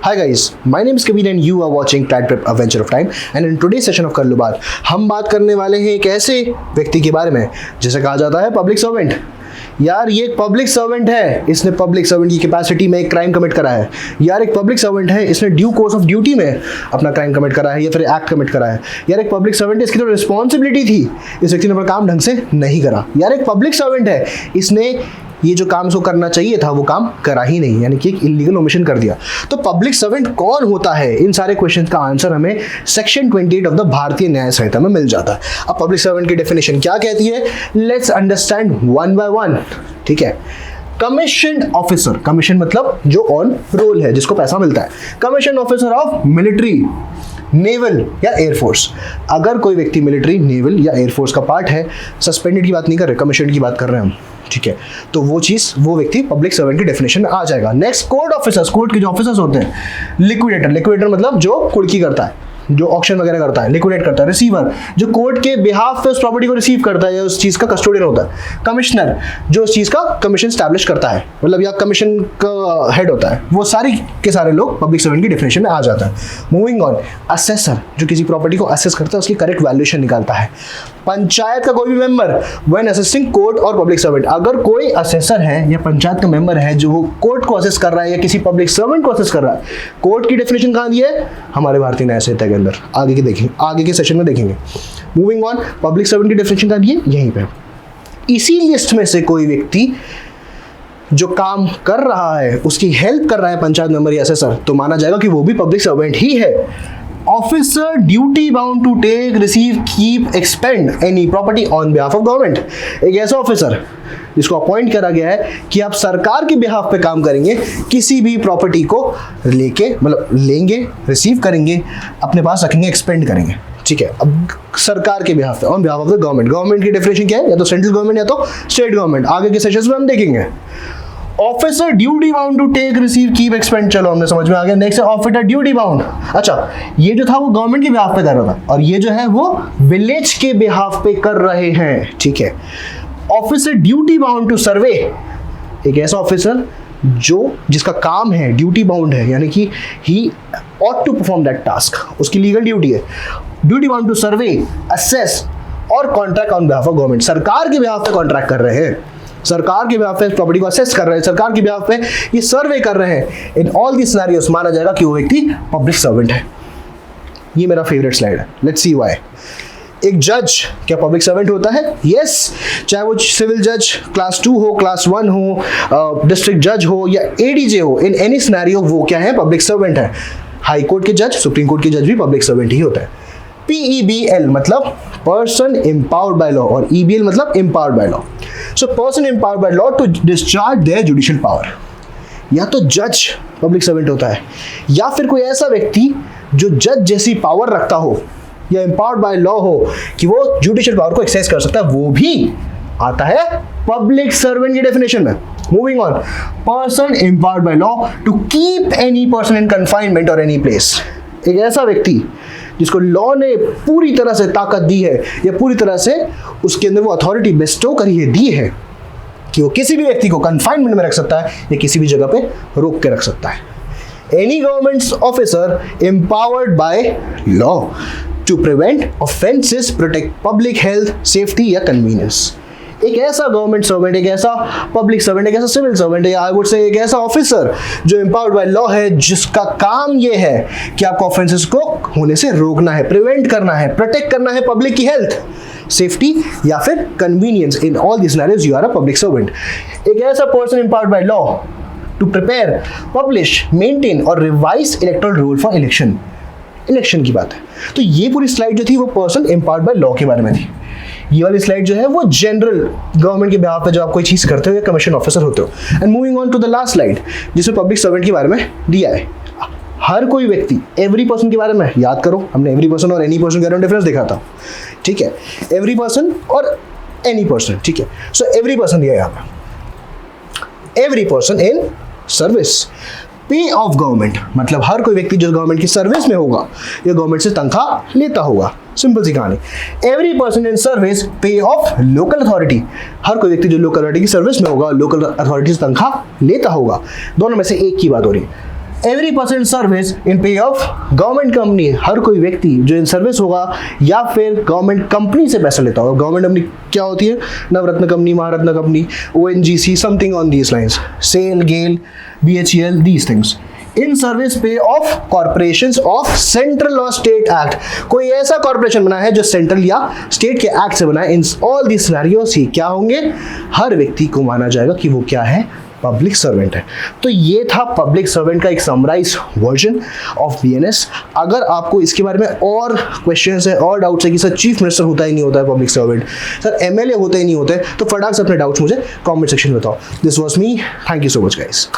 Hi guys, my name is Kabir and you are watching Tide Prep A Venture of Time and in today's session of कर लो बात हम बात करने वाले हैं एक ऐसे व्यक्ति के बारे में जिसे कहा जाता है पब्लिक सर्वेंट। यार ये एक पब्लिक सर्वेंट है, इसने पब्लिक सर्वेंट की कैपेसिटी में एक क्राइम कमिट करा है। यार एक पब्लिक सर्वेंट है, इसने ड्यू कोर्स ऑफ ड्यूटी में अपना क्राइम कमिट करा है या फिर एक्ट कमिट करा है। यार एक पब्लिक सर्वेंट है, इसकी तो रिस्पॉन्सिबिलिटी थी, इस व्यक्ति ने अपना काम ढंग से नहीं करा। यार एक पब्लिक सर्वेंट है, इसने ये जो काम उसको करना चाहिए था वो काम करा ही नहीं, यानी कि एक इलीगल ओमिशन कर दिया। तो पब्लिक सर्वेंट कौन होता है, इन सारे क्वेश्चन का आंसर हमें सेक्शन 28 ऑफ द भारतीय न्याय संहिता में मिल जाता है। अब पब्लिक सर्वेंट की डेफिनेशन क्या कहती है, let's understand one by one. ठीक है, कमीशन ऑफिसर, कमीशन मतलब जो ऑन रोल है, जिसको पैसा मिलता है। Commission officer of military, naval या एयरफोर्स। अगर कोई व्यक्ति मिलिट्री, नेवल या एयरफोर्स का पार्ट है, सस्पेंडेड की बात नहीं कर रहे, कमीशन की बात कर रहे हैं हम। ठीक है, तो वो चीज, वो व्यक्ति पब्लिक सर्वेंट की डेफिनेशन में आ जाएगा। नेक्स्ट कोर्ट ऑफिसर्स, कोर्ट के जो ऑफिसर्स होते हैं। लिक्विडेटर, लिक्विडेटर मतलब जो कुर्की करता है, जो ऑक्शन वगैरह करता है, लिक्विडेट करता है। रिसीवर, जो कोर्ट के बिहाफ पे उस प्रॉपर्टी को रिसीव करता है या उस चीज का कस्टोडियन होता है। कमिश्नर, जो उस चीज का कमीशन स्टैब्लिश करता है, मतलब या कमीशन का हेड होता है। वो सारी के सारे लोग पब्लिक सर्वेंट की डेफिनेशन में आ जाता है। मूविंग ऑन, असेसर, जो किसी प्रॉपर्टी को असेस करता है, उसकी करेक्ट वैल्यूएशन निकालता है। पंचायत का कोई भी मेंबर व्हेन असिस्टिंग कोर्ट और पब्लिक सर्वेंट, अगर कोई असेसर है या पंचायत का मेंबर है जो वो कोर्ट को असेस कर रहा है या किसी पब्लिक सर्वेंट को असेस कर रहा है, कोर्ट की डेफिनेशन कहां दी है, हमारे भारतीय न्याय संहिता के अंदर। आगे के देखेंगे, आगे के सेशन में देखेंगे। मूविंग ऑन, पब्लिक सर्वेंट की डेफिनेशन कहां दी है, यहीं पे। इसी लिस्ट में से कोई व्यक्ति जो काम कर रहा है, उसकी हेल्प कर रहा है पंचायत मेंबर या असेसर, तो माना जाएगा कि वो भी पब्लिक सर्वेंट ही है। Officer duty bound to take, receive, keep, expend any property on behalf of government. एक ऐसा ऑफिसर जिसको अपॉइंट करा गया है कि आप सरकार के बिहाफ पे काम करेंगे, किसी भी प्रॉपर्टी को लेके, मतलब लेंगे, रिसीव करेंगे, अपने पास रखेंगे, एक्सपेंड करेंगे। ठीक है, अब सरकार के बिहाफ पे, on behalf of the government. Government की डेफिनेशन क्या है, या तो सेंट्रल गवर्नमेंट या तो स्टेट गवर्नमेंट। आगे के सेशंस में हम देखेंगे। Officer duty bound to take, receive, keep, expend, चलो हमने समझ में आ गया। नेक्स्ट है ऑफिसर ड्यूटी बाउंड। अच्छा, ये जो था वो गवर्नमेंट के बिहाफ पे कर रहा था और ये जो है वो विलेज के बिहाफ पे कर रहे हैं। ठीक है, ऑफिसर ड्यूटी बाउंड टू सर्वे, एक ऐसा ऑफिसर जो जिसका काम है ड्यूटी बाउंड है, यानी कि he ought to perform that task, उसकी लीगल ड्यूटी है। Duty bound to survey, assess और contract on behalf of government, सरकार के बिहाफ पे कॉन्ट्रैक्ट कर रहे हैं, सरकार के बिहाफ पे प्रॉपर्टी को असेस कर रहे हैं, सरकार के बिहाफ पे ये सर्वे कर रहे हैं। इन ऑल दी सिनेरियोस माना जाएगा कि वो व्यक्ति पब्लिक सर्वेंट है। ये मेरा फेवरेट स्लाइड है, लेट्स सी व्हाई। एक जज क्या पब्लिक सर्वेंट होता है? यस, चाहे वो सिविल जज क्लास 2 हो, क्लास 1 हो, डिस्ट्रिक्ट जज हो या एडीजे हो, इन एनी सिनेरियो वो क्या है, पब्लिक सर्वेंट है। हाई कोर्ट के जज, सुप्रीम कोर्ट के जज भी पब्लिक सर्वेंट ही होता है। PEBL मतलब पर्सन एम्पावर्ड बाय लॉ और EBL मतलब empowered by law. So person empowered by law to discharge their judicial power. या तो जज पब्लिक सर्वेंट होता है या फिर कोई ऐसा व्यक्ति जो जज जैसी पावर रखता हो या एम्पावर्ड बाय लॉ हो कि वो जुडिशियल पावर को एक्सेस कर सकता है, वो भी आता है पब्लिक सर्वेंट की डेफिनेशन में। Moving on, person empowered by law to keep any person in confinement और एनी प्लेस, एक ऐसा व्यक्ति जिसको लॉ ने पूरी तरह से ताकत दी है या पूरी तरह से उसके अंदर वो अथॉरिटी बेस्टो करी है, दी है कि वो किसी भी व्यक्ति को कन्फाइनमेंट में रख सकता है या किसी भी जगह पे रोक के रख सकता है। Any government officer empowered by law to prevent offences, protect public health, safety या कन्वीनियंस। एक ऐसा गवर्नमेंट सर्वेंट, एक ऐसा पब्लिक सर्वेंट, एक ऐसा सिविल सर्वेंट है, आई वुड से एक ऐसा ऑफिसर जो एम्पावर्ड बाय लॉ है, जिसका काम ये है कि आपको ऑफेंसेस को होने से रोकना है, प्रिवेंट करना है, प्रोटेक्ट करना है पब्लिक की हेल्थ, सेफ्टी या फिर convenience. In all this scenarios you are a public servant. एक ऐसा person empowered by law to prepare, publish, maintain और revise electoral roll for election, election की बात है। तो ये पूरी स्लाइड जो थी वो पर्सन एम्पावर्ड बाय लॉ के बारे में थी। ये वाली स्लाइड जो है वो जनरल गवर्नमेंट के बिहाफ पे जो आप कोई चीज करते हो या कमीशन ऑफिसर होते हो। And moving on to the last slide जिसमें पब्लिक सर्वेंट के बारे में दिया है। हर कोई व्यक्ति, एवरी पर्सन के बारे में याद करो, हमने एवरी पर्सन और एनी पर्सन के बारे में डिफरेंस देखा था। ठीक है, एवरी पर्सन और एनी पर्सन। ठीक है, सो एवरी पर्सन दिया यहाँ पे, every person in service. Pay of government मतलब हर कोई व्यक्ति जो गवर्नमेंट की सर्विस में होगा या गवर्नमेंट से तनख्वाह लेता होगा, सिंपल सी कहानी। Every person in service pay of local authority, हर कोई व्यक्ति जो लोकल अथॉरिटी की सर्विस में होगा, लोकल अथॉरिटी से तनख्वाह लेता होगा। दोनों में से एक की बात हो रही है। एवरी पर्सन सर्विस इन पे ऑफ गवर्नमेंट कंपनी, हर कोई व्यक्ति जो इन सर्विस होगा या फिर गवर्नमेंट कंपनी से पैसा लेता होगा। गवर्नमेंट कंपनी क्या होती है? Navratna company, Maharatna company, ONGC, something on these lines, SAIL, GAIL, BHEL, these things. In service pay of corporations of central और स्टेट एक्ट, कोई ऐसा कॉर्पोरेशन बना है जो सेंट्रल या स्टेट के एक्ट से बना है। इन ऑल दी सिनेरियोस ही क्या होंगे? हर व्यक्ति को माना जाएगा कि वो क्या है? पब्लिक सर्वेंट है। तो ये था पब्लिक सर्वेंट का एक समराइज वर्जन ऑफ BNS। अगर आपको इसके बारे में और क्वेश्चंस है और डाउट्स है कि सर चीफ मिनिस्टर होता ही नहीं होता है पब्लिक सर्वेंट, सर MLA होता ही नहीं होता है, तो फटाक से अपने डाउट्स मुझे कमेंट सेक्शन में बताओ। This was me, thank you so much guys.